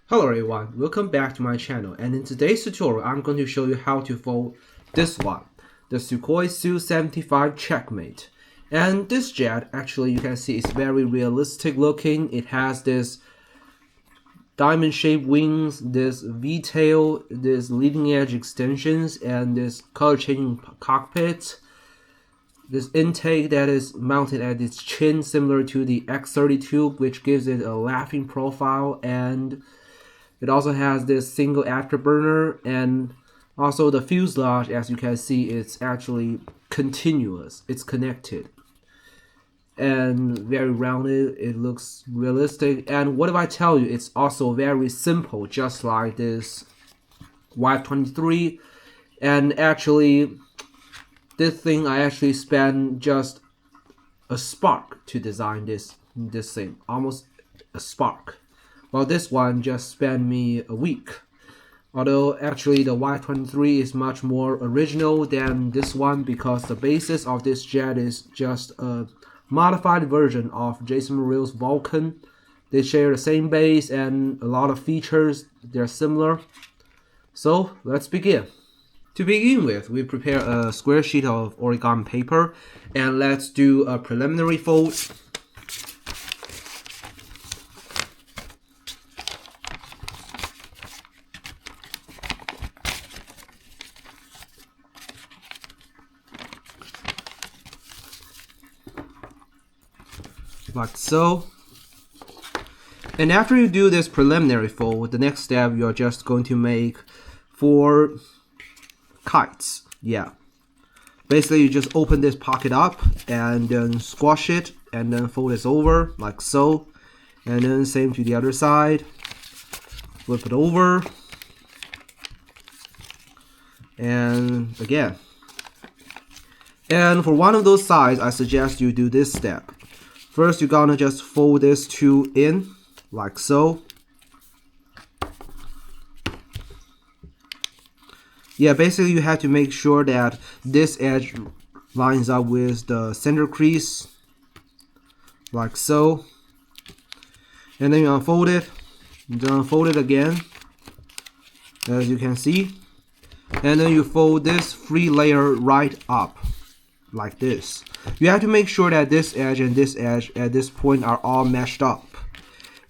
Hello everyone, welcome back to my channel, and in today's tutorial I'm going to show you how to fold this one, the Su-75 Checkmate. And this jet, actually you can see it's very realistic looking. It has this diamond shaped wings, this V-tail, this leading edge extensions, and this color changing cockpit. This intake that is mounted at its chin, similar to the X-32, which gives it a laughing profile, and it also has this single afterburner, and also the fuselage, as you can see, it's actually continuous. It's connected and very rounded. It looks realistic. And what if I tell you it's also very simple, just like this Y-23. And actually, this thing I actually spent just a spark to design this thing, almost a spark. Well, this one just spent me a week. Although actually the Y-23 is much more original than this one, because the basis of this jet is just a modified version of Jayson Merrill's Vulcan. They share the same base and a lot of features. They're similar. So let's begin. To begin with, we prepare a square sheet of origami paper, and let's do a preliminary fold. Like so. And after you do this preliminary fold, the next step, you're just going to make 4 kites. Yeah, basically you just open this pocket up and then squash it and then fold this over like so, and then same to the other side, flip it over and again. And for one of those sides, I suggest you do this step. First, you're gonna just fold this 2 in, like so. Yeah, basically you have to make sure that this edge lines up with the center crease, like so. And then you unfold it, then unfold it again, as you can see. And then you fold this free layer right up, like this. You have to make sure that this edge and this edge at this point are all meshed up.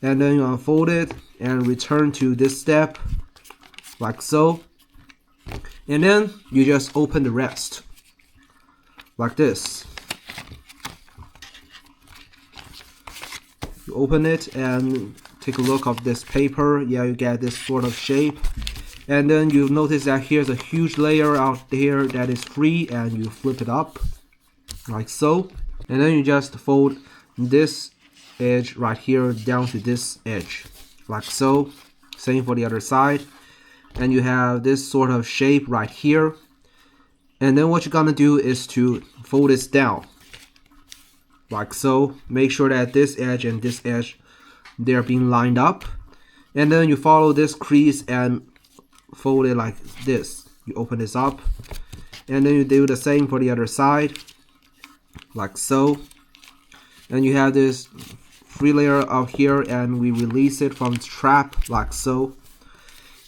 And then you unfold it and return to this step, like so. And then you just open the rest, like this. You open it and take a look of this paper. Yeah, you get this sort of shape. And then you notice that here's a huge layer out there that is free, and you flip it up, like so. And then you just fold this edge right here down to this edge, like so. Same for the other side. And you have this sort of shape right here. And then what you're gonna do is to fold this down, like so. Make sure that this edge and this edge, they're being lined up. And then you follow this crease and fold it like this. You open this up, and then you do the same for the other side, like so. And you have this free layer out here, and we release it from its trap, like so.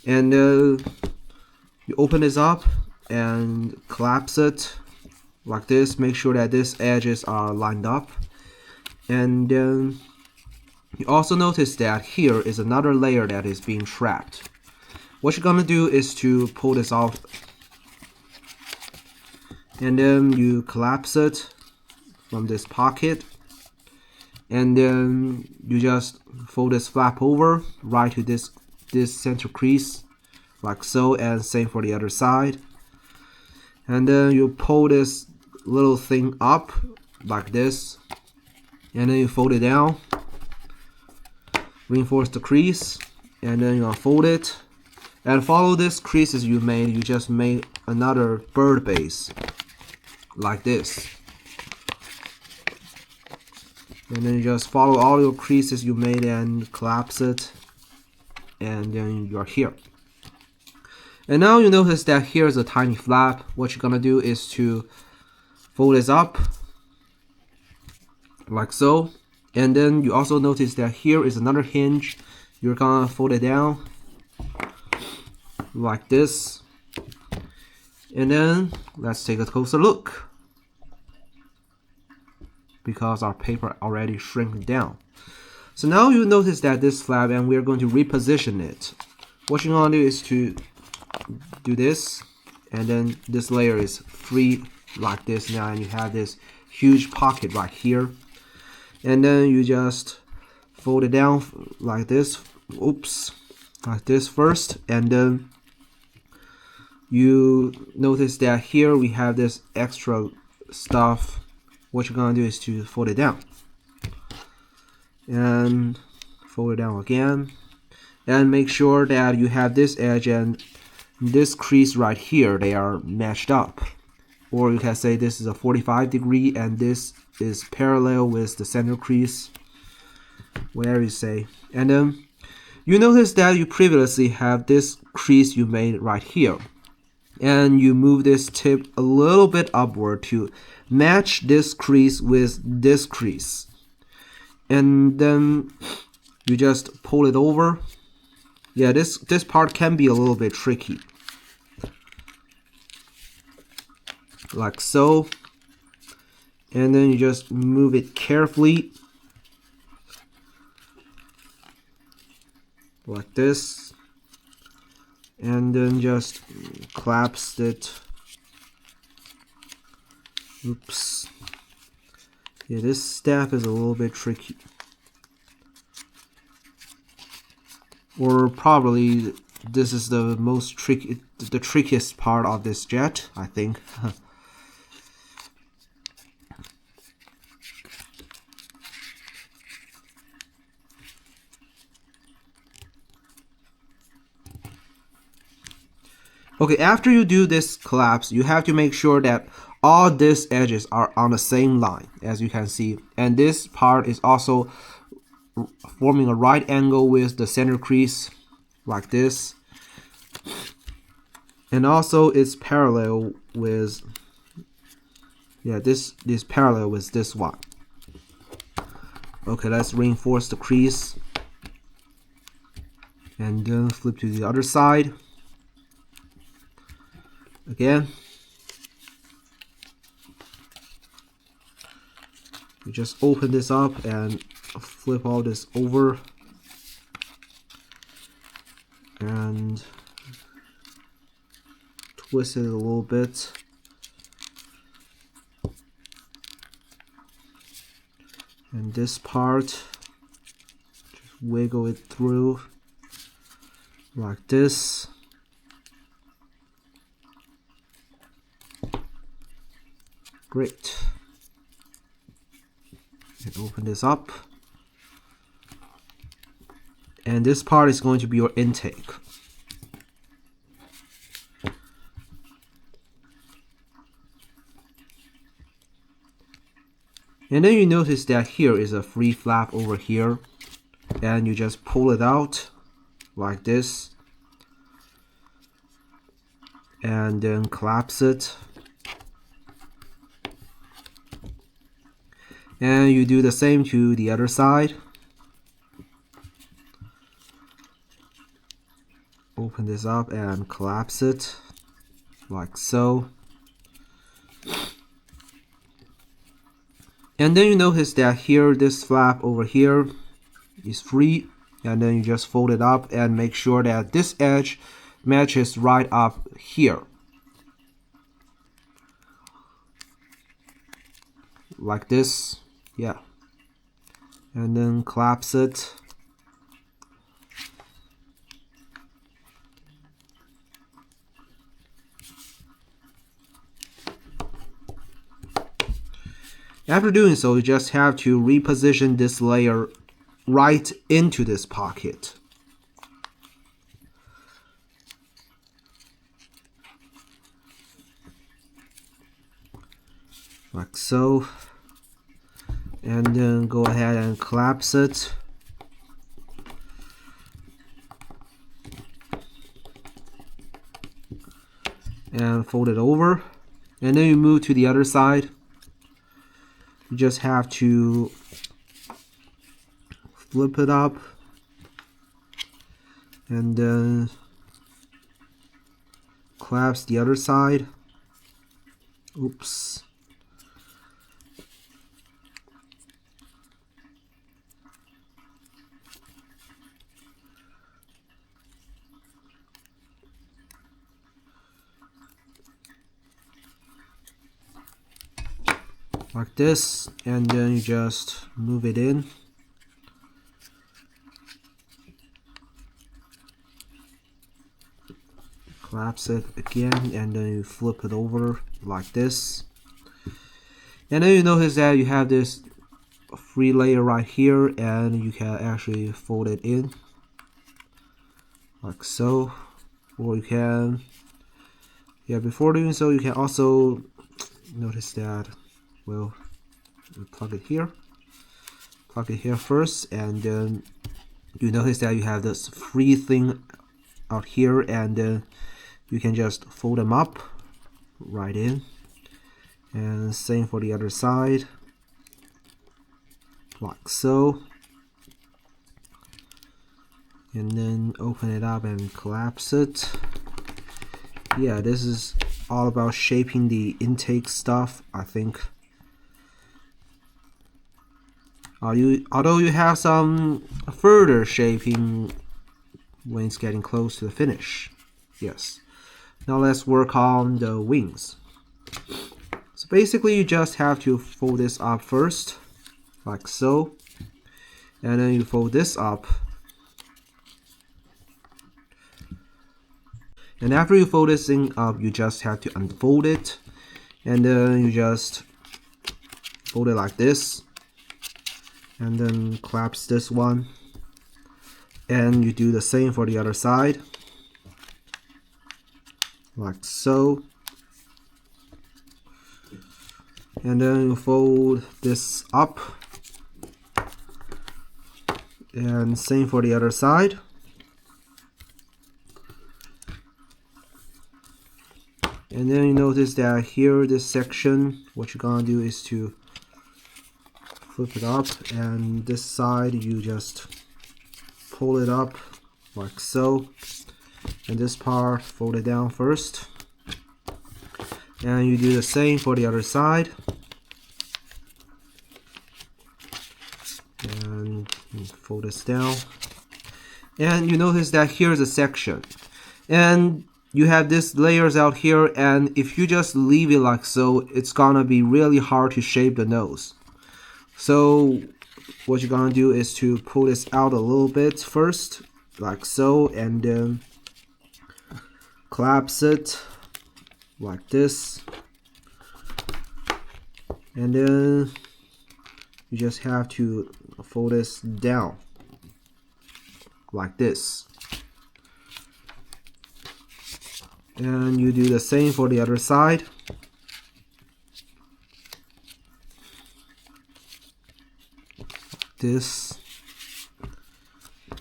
And you open this up and collapse it like this. Make sure that these edges are lined up. And then you also notice that here is another layer that is being trapped. What you're gonna do is to pull this off, and then you collapse it from this pocket, and then you just fold this flap over right to this center crease, like so, and same for the other side. And then you pull this little thing up like this, and then you fold it down, reinforce the crease, and then you unfold it. And follow this creases you made. You just made another bird base, like this. And then you just follow all your creases you made and collapse it. And then you're here. And now you notice that here's a tiny flap. What you're gonna do is to fold this up, like so. And then you also notice that here is another hinge. you're gonna fold it down like this, and then let's take a closer look, because our paper already shrink down. So now you notice that this flap, and we're going to reposition it. What you're gonna do is to do this, and then this layer is free like this now, and you have this huge pocket right here, and then you just fold it down like this. Oops, like this first, and then you notice that here we have this extra stuff. What you're gonna do is to fold it down and fold it down again, and make sure that you have this edge and this crease right here, they are matched up. Or you can say this is a 45-degree and this is parallel with the center crease, whatever you say. And then you notice that you previously have this crease you made right here, and you move this tip a little bit upward to match this crease with this crease, and then you just pull it over. Yeah, this part can be a little bit tricky, like so, and then you just move it carefully like this, and then just collapse it. Oops. Yeah, this step is a little bit tricky, or probably this is the most the trickiest part of this jet, I think. Okay, after you do this collapse, you have to make sure that all these edges are on the same line, as you can see, and this part is also forming a right angle with the center crease like this, and also it's parallel with, yeah, this is parallel with this one. Okay, let's reinforce the crease and then flip to the other side again. You just open this up and flip all this over and twist it a little bit. And this part, just wiggle it through like this. Great. And open this up. And this part is going to be your intake. And then you notice that here is a free flap over here, and you just pull it out like this and then collapse it, and you do the same to the other side. Open this up and collapse it like so. And then you notice that here, this flap over here is free, and then you just fold it up and make sure that this edge matches right up here, like this. Yeah, and then collapse it. After doing so, you just have to reposition this layer right into this pocket. Like so. And then go ahead and collapse it. And fold it over. And then you move to the other side. You just have to flip it up and then collapse the other side. Oops. Like this, and then you just move it in. Collapse it again, and then you flip it over like this. And then you notice that you have this free layer right here, and you can actually fold it in like so. Or you can, before doing so, you can also notice that, well, you plug it here first, and then you notice that you have this free thing out here, and you can just fold them up right in, and same for the other side, like so, and then open it up and collapse it. Yeah, this is all about shaping the intake stuff, I think. Although you have some further shaping when it's getting close to the finish. Yes. Now let's work on the wings. So basically you just have to fold this up first, like so. And then you fold this up. And after you fold this thing up, you just have to unfold it. And then you just fold it like this. And then collapse this one, and you do the same for the other side, like so, and then you fold this up, and same for the other side, and then you notice that here, this section, what you're gonna do is to flip it up, and this side you just pull it up like so, and this part fold it down first, and you do the same for the other side, and fold this down, and you notice that here's a section, and you have these layers out here, and if you just leave it like so, it's gonna be really hard to shape the nose. So what you're gonna do is to pull this out a little bit first, like so, and then collapse it like this, and then you just have to fold this down like this, and you do the same for the other side. This,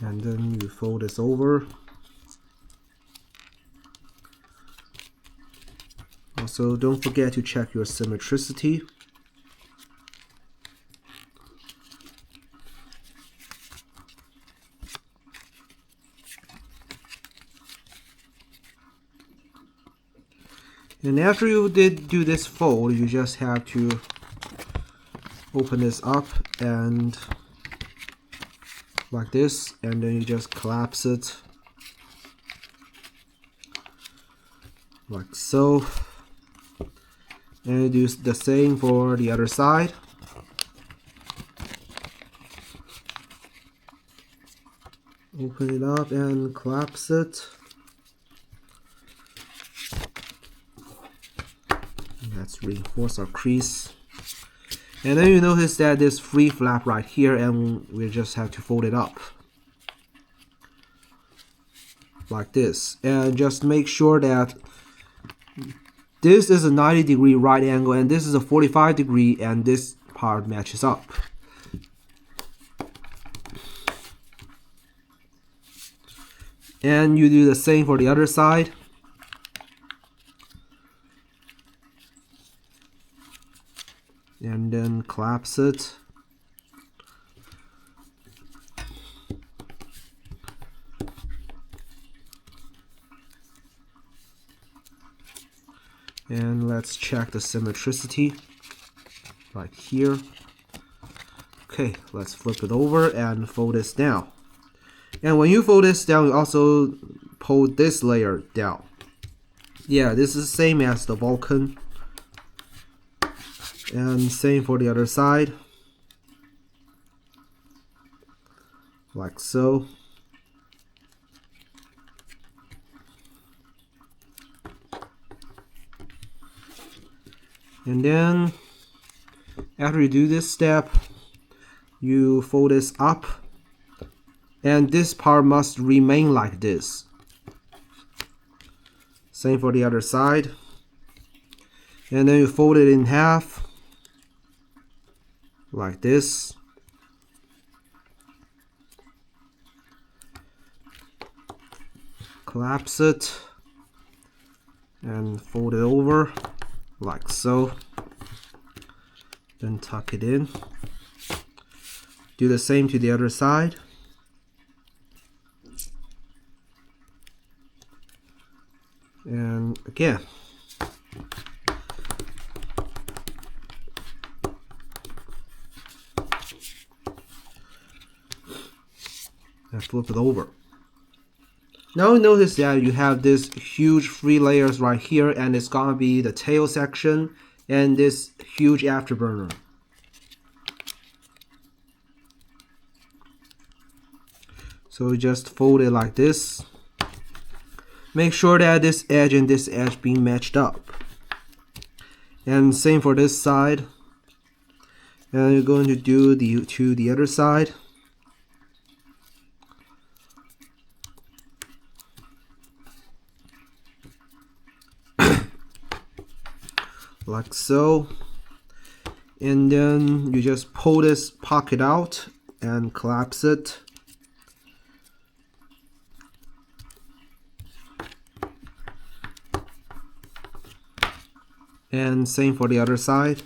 and then you fold this over. Also, don't forget to check your symmetricity. And after you did do this fold, you just have to open this up and like this, and then you just collapse it like so, and you do the same for the other side. Open it up and collapse it. Let's reinforce our crease. And then you notice that this free flap right here, and we just have to fold it up like this, and just make sure that this is a 90-degree right angle and this is a 45-degree, and this part matches up. And you do the same for the other side. And then collapse it. And let's check the symmetricity right here. Okay, let's flip it over and fold this down. And when you fold this down, you also pull this layer down. Yeah, this is the same as the Vulcan. And same for the other side. Like so. And then after you do this step, you fold this up, and this part must remain like this. Same for the other side. And then you fold it in half like this. Collapse it and fold it over like so. Then tuck it in. Do the same to the other side. And again. And flip it over. Now notice that you have this huge free layers right here, and it's gonna be the tail section and this huge afterburner. So just fold it like this. Make sure that this edge and this edge being matched up. And same for this side. And you're going to do the other side. Like so. And then you just pull this pocket out and collapse it. And same for the other side.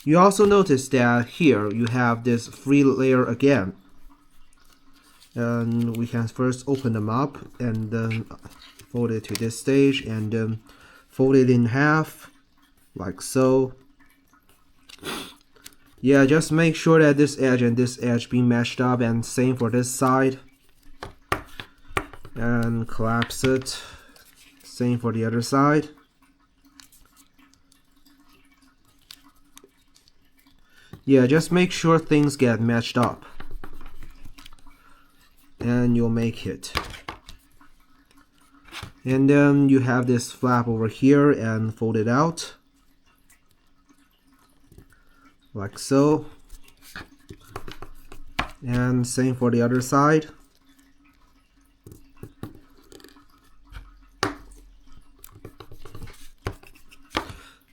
You also notice that here you have this free layer again. And we can first open them up and then fold it to this stage and then fold it in half like so. Yeah, just make sure that this edge and this edge be matched up, and same for this side. And collapse it. Same for the other side. Yeah, just make sure things get matched up. And you'll make it. And then you have this flap over here and fold it out. Like so. And same for the other side.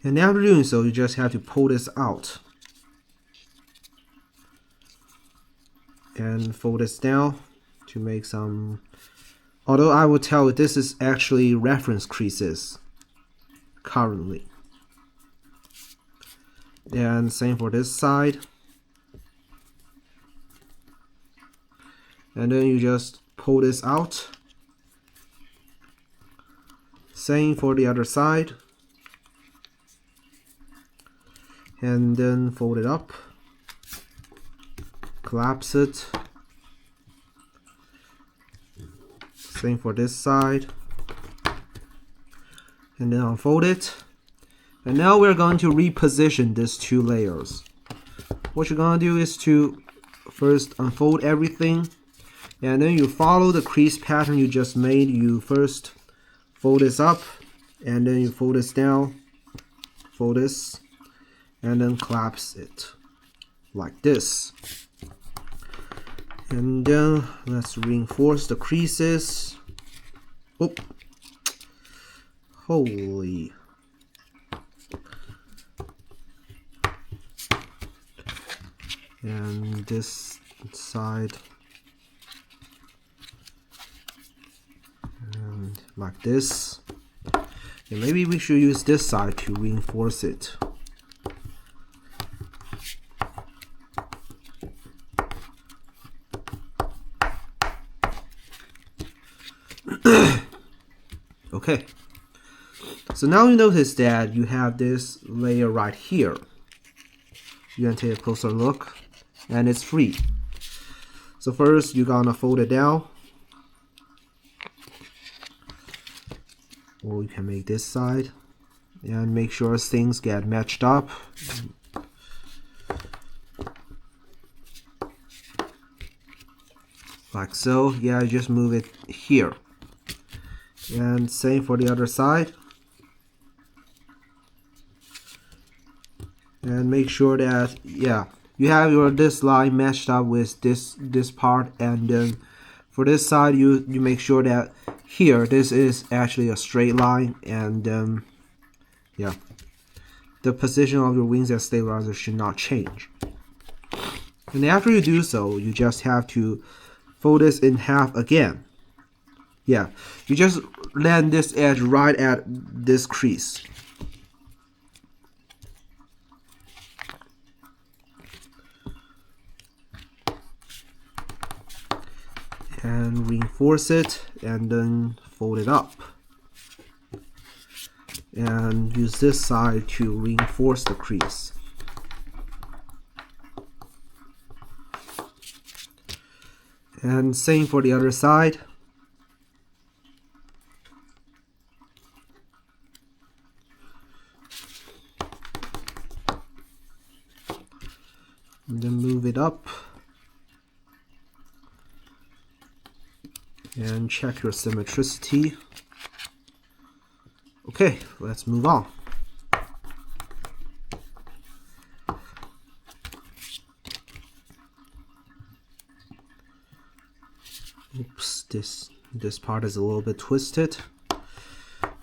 And after doing so, you just have to pull this out and fold this down to make some, although I will tell you this is actually reference creases currently. And same for this side. And then you just pull this out. Same for the other side. And then fold it up, collapse it. Same for this side. And then unfold it. And now we're going to reposition these two layers. What you're going to do is to first unfold everything, and then you follow the crease pattern you just made. You first fold this up, and then you fold this down, fold this, and then collapse it like this. And then let's reinforce the creases. Oh, holy. And this side, and like this. And maybe we should use this side to reinforce it. Okay, so now you notice that you have this layer right here. You can take a closer look, and it's free. So first you're gonna fold it down, or you can make this side, and make sure things get matched up. Like so. Yeah, just move it here. And same for the other side. And make sure that, yeah, you have this line matched up with this part, and then for this side you make sure that here this is actually a straight line, and yeah, the position of your wings and stabilizer should not change. And after you do so, you just have to fold this in half again. Yeah, you just land this edge right at this crease. And reinforce it, and then fold it up. And use this side to reinforce the crease. And same for the other side. And then move it up. And check your symmetricity. Okay, let's move on. Oops, this part is a little bit twisted.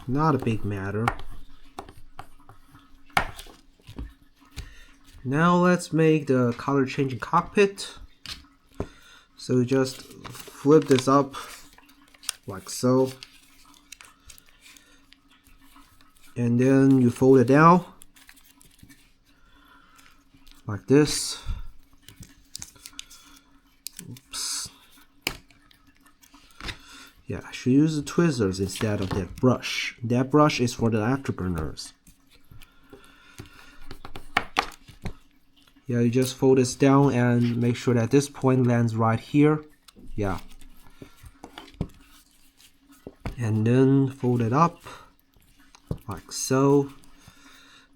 Not a big matter. Now let's make the color changing cockpit. So just flip this up like so, and then you fold it down like this. Oops. Yeah, I should use the tweezers instead of that brush. That brush is for the afterburners. Yeah, you just fold this down and make sure that this point lands right here. Yeah. And then fold it up like so.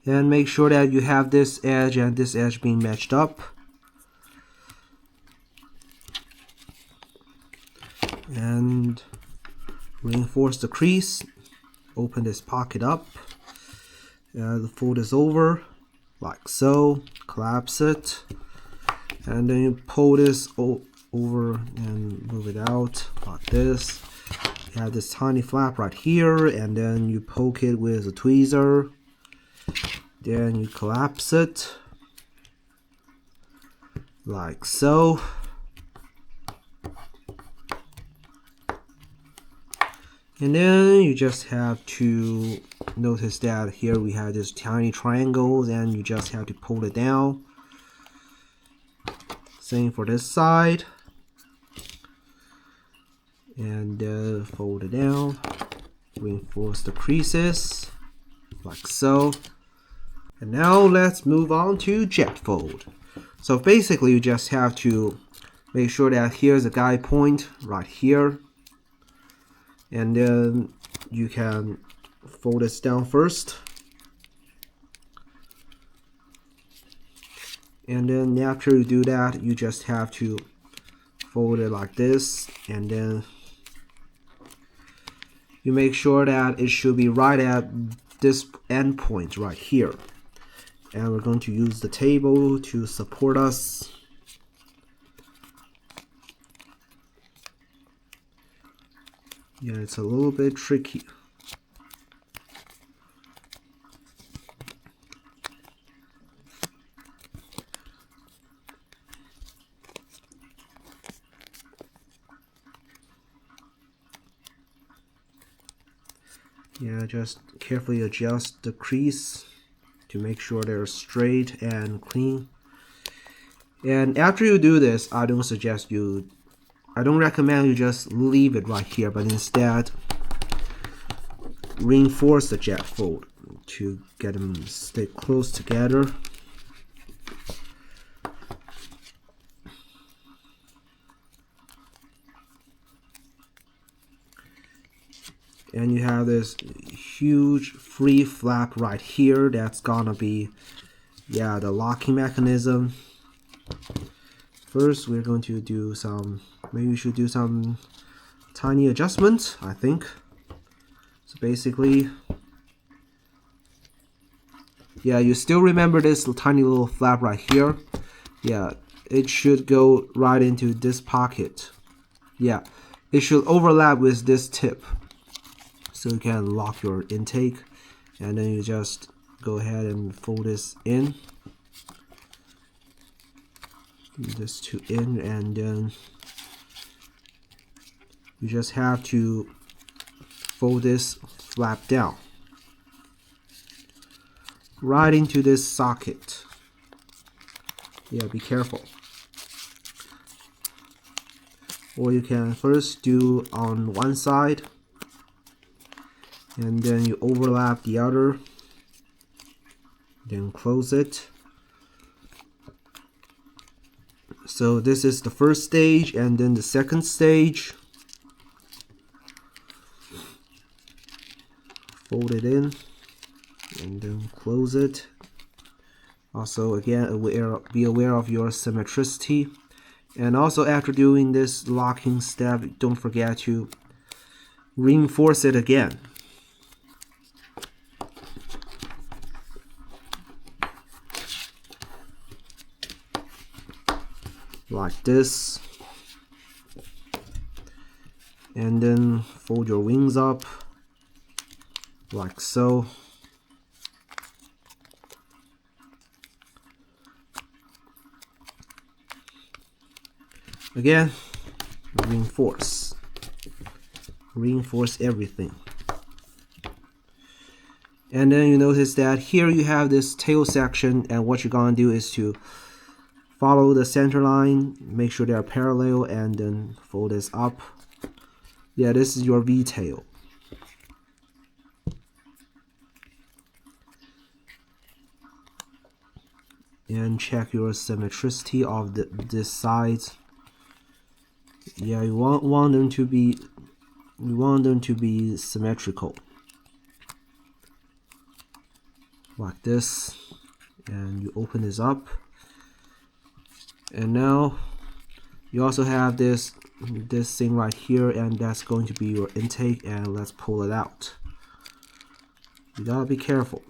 And make sure that you have this edge and this edge being matched up. And reinforce the crease. Open this pocket up. Fold this over like so. Collapse it. And then you pull this over and move it out like this. You have this tiny flap right here, and then you poke it with a tweezer. Then you collapse it like so. And then you just have to notice that here we have this tiny triangles, and you just have to pull it down. Same for this side. And fold it down. Reinforce the creases like so. And now let's move on to jet fold. So basically you just have to make sure that here's a guide point right here. And then you can fold this down first. And then after you do that, you just have to fold it like this, and then you make sure that it should be right at this end point right here. And we're going to use the table to support us. Yeah, it's a little bit tricky. Yeah, just carefully adjust the crease to make sure they're straight and clean. And after you do this, I don't recommend you just leave it right here, but instead reinforce the jet fold to get them stay close together. And you have this huge free flap right here. That's gonna be, yeah, the locking mechanism. First, we're going to do some, maybe we should do some tiny adjustments, I think. So basically, yeah, you still remember this tiny little flap right here? Yeah, it should go right into this pocket. Yeah, it should overlap with this tip. So you can lock your intake, and then you just go ahead and fold this in. This to in, and then you just have to fold this flap down right into this socket. Yeah, be careful. Or you can first do on one side, and then you overlap the other, then close it. So this is the first stage, and then the second stage. Fold it in, and then close it. Also, again, be aware of your symmetricity. And also, after doing this locking step, don't forget to reinforce it again. Like this. And then fold your wings up like so. Again, reinforce everything. And then you notice that here you have this tail section, and what you're gonna do is to follow the center line, make sure they are parallel, and then fold this up. Yeah, this is your V tail. And check your symmetricity of this sides. Yeah, you want them to be symmetrical, like this. And you open this up, and now you also have this thing right here, and that's going to be your intake. And let's pull it out. You gotta be careful.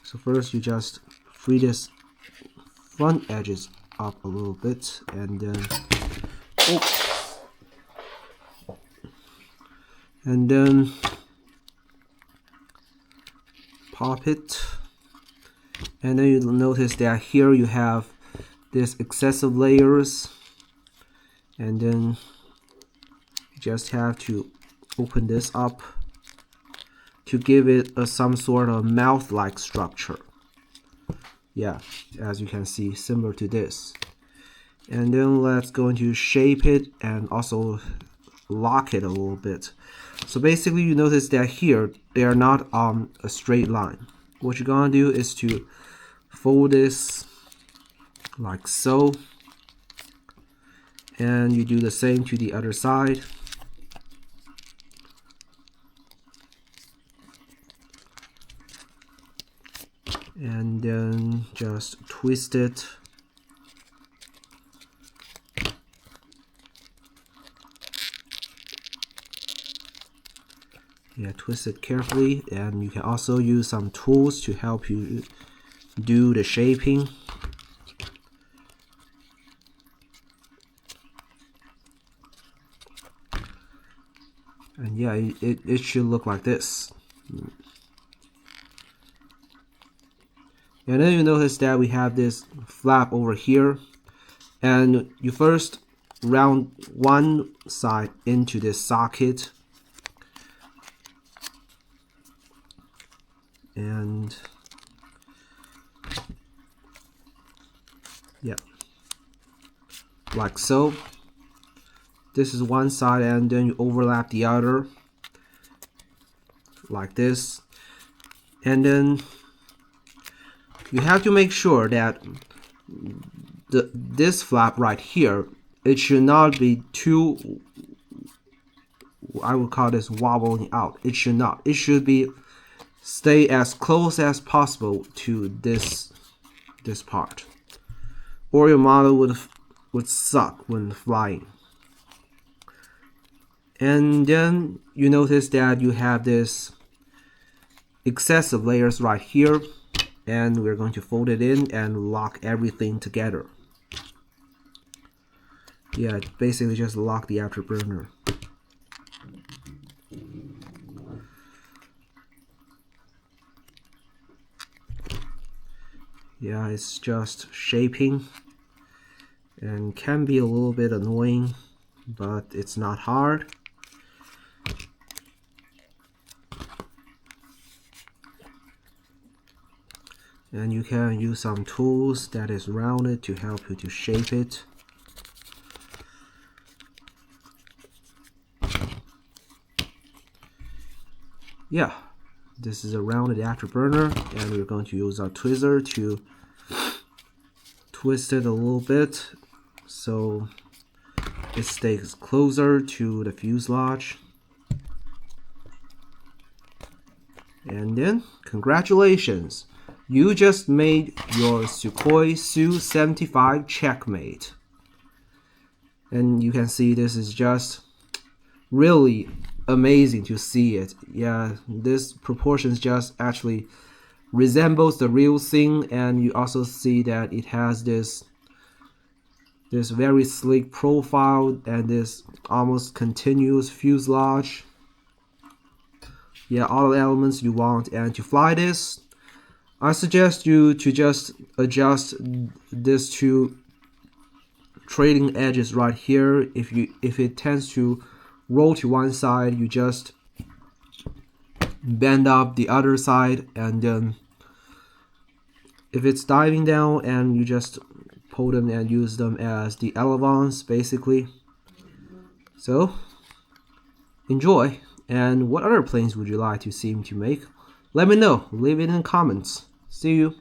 So first, you just free this front edges up a little bit, and then pop it. And then you'll notice that here you have this excessive layers, and then you just have to open this up to give it some sort of mouth-like structure. Yeah, as you can see, similar to this. And then let's go into shape it and also lock it a little bit. So basically, you notice that here they are not on a straight line. What you're gonna do is to fold this like so, and you do the same to the other side. And then just twist it. Yeah, twist it carefully, and you can also use some tools to help you do the shaping. And yeah, it should look like this. And then you notice that we have this flap over here, and you first round one side into this socket, and yeah, like so. This is one side, and then you overlap the other like this. And then you have to make sure that this flap right here, it should not be too, I would call this wobbling out. It should not. It should be stay as close as possible to this part, or your model would suck when flying. And then you notice that you have this excessive layers right here, and we're going to fold it in and lock everything together. Yeah, basically just lock the afterburner. Yeah, it's just shaping and can be a little bit annoying, but it's not hard. And you can use some tools that is rounded to help you to shape it. Yeah, this is a rounded afterburner, and we're going to use our tweezer to twist it a little bit so it stays closer to the fuselage. And then, congratulations! You just made your Sukhoi Su-75 Checkmate. And you can see this is just really amazing to see it. Yeah, this proportions just actually resembles the real thing, and you also see that it has this very sleek profile and this almost continuous fuselage. Yeah, all the elements you want. And to fly this, I suggest you to just adjust these two trailing edges right here. If it tends to roll to one side, you just bend up the other side, and then if it's diving down, and you just pull them and use them as the elevons basically. So enjoy. And what other planes would you like to see me to make? Let me know. Leave it in the comments. See you.